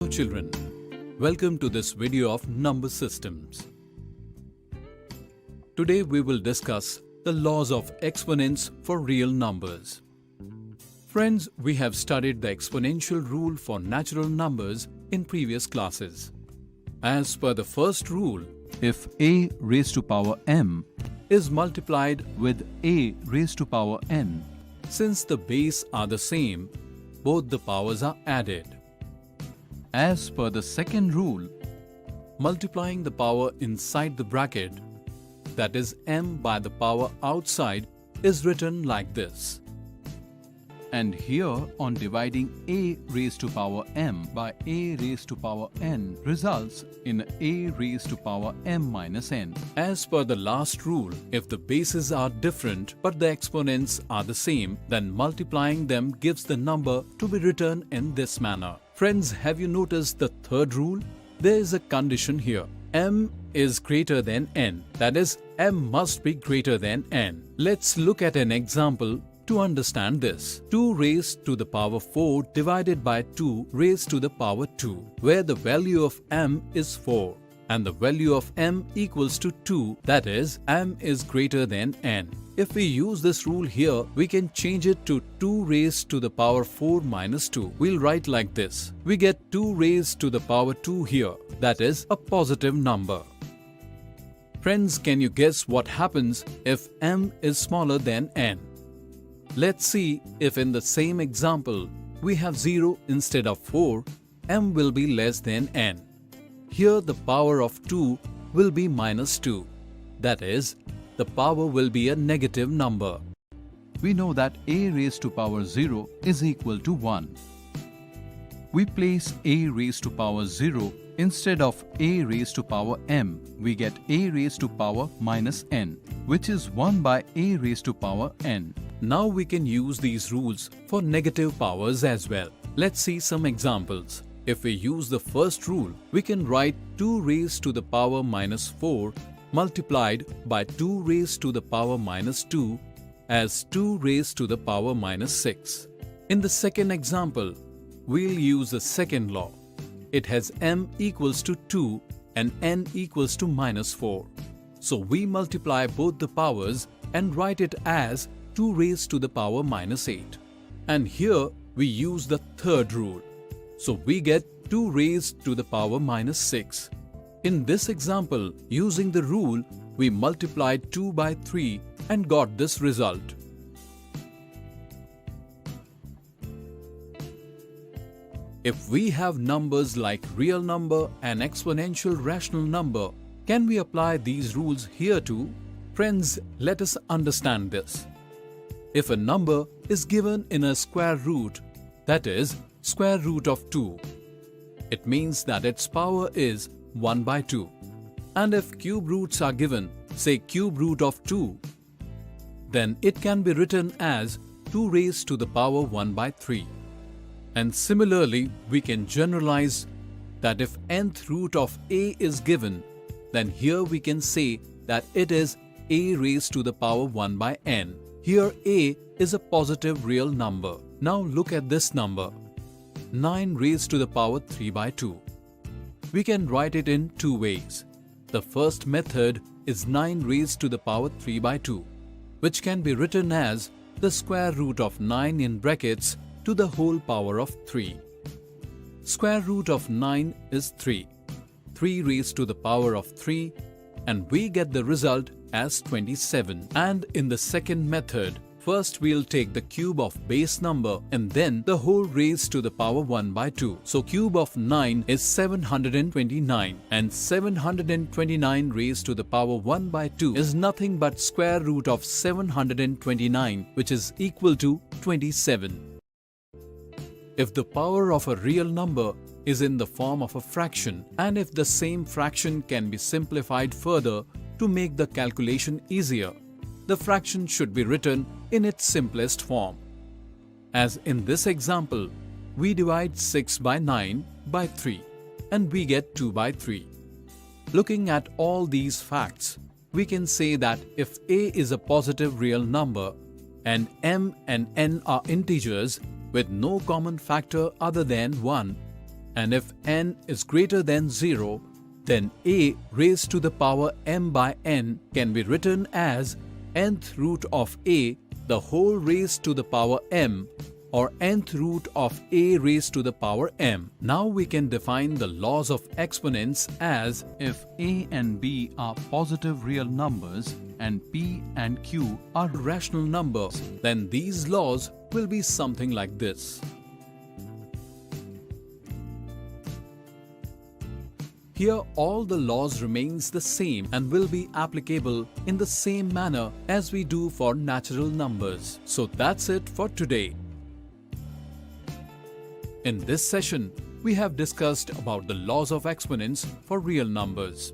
Hello children, welcome to this video of number systems. Today we will discuss the laws of exponents for real numbers. Friends, we have studied the exponential rule for natural numbers in previous classes. As per the first rule, if a raised to power m is multiplied with a raised to power n, since the base are the same, both the powers are added. As per the second rule, multiplying the power inside the bracket, that is m by the power outside, is written like this. And here on dividing a raised to power m by a raised to power n results in a raised to power m minus n. As per the last rule, if the bases are different but the exponents are the same, then multiplying them gives the number to be written in this manner. Friends, have you noticed the third rule? There is a condition here. M is greater than n. That is, m must be greater than n. Let's look at an example to understand this. 2 raised to the power 4 divided by 2 raised to the power 2, where the value of m is 4 and the value of m equals to 2, that is, m is greater than n. If we use this rule here, we can change it to 2 raised to the power 4 minus 2. We'll write like this. We get 2 raised to the power 2 here, that is a positive number. Friends, can you guess what happens if m is smaller than n? Let's see if in the same example we have 0 instead of 4, m will be less than n. Here the power of 2 will be minus 2. That is, the power will be a negative number. We know that a raised to power 0 is equal to 1. We place a raised to power 0 instead of a raised to power m. We get a raised to power minus n, which is 1 by a raised to power n. Now we can use these rules for negative powers as well. Let's see some examples. If we use the first rule, we can write 2 raised to the power minus 4 multiplied by 2 raised to the power minus 2 as 2 raised to the power minus 6. In the second example, we'll use the second law. It has m equals to 2 and n equals to minus 4. So we multiply both the powers and write it as 2 raised to the power minus 8. And here we use the third rule. So we get 2 raised to the power minus 6. In this example, using the rule, we multiplied 2 by 3 and got this result. If we have numbers like real number and exponential rational number, can we apply these rules here too? Friends, let us understand this. If a number is given in a square root, that is, square root of 2, it means that its power is 1 by 2. And if cube roots are given, say cube root of 2, then it can be written as 2 raised to the power 1 by 3. And similarly, we can generalize that if nth root of a is given, then here we can say that it is a raised to the power 1 by n. Here a is a positive real number. Now look at this number, 9 raised to the power 3 by 2. We can write it in 2 ways. The first method is 9 raised to the power 3 by 2, which can be written as the square root of 9 in brackets to the whole power of 3. Square root of 9 is 3. 3 raised to the power of 3, and we get the result as 27. And in the second method, first we'll take the cube of base number and then the whole raised to the power 1 by 2. So cube of 9 is 729 and 729 raised to the power 1 by 2 is nothing but square root of 729, which is equal to 27. If the power of a real number is in the form of a fraction, and if the same fraction can be simplified further to make the calculation easier, the fraction should be written in its simplest form. As in this example, we divide 6 by 9 by 3 and we get 2 by 3. Looking at all these facts, we can say that if a is a positive real number and m and n are integers with no common factor other than 1, And if n is greater than 0, then a raised to the power m by n can be written as nth root of a the whole raised to the power m, or nth root of a raised to the power m. Now we can define the laws of exponents as if a and b are positive real numbers and p and q are rational numbers, then these laws will be something like this. Here all the laws remains the same and will be applicable in the same manner as we do for natural numbers. So that's it for today. In this session, we have discussed about the laws of exponents for real numbers.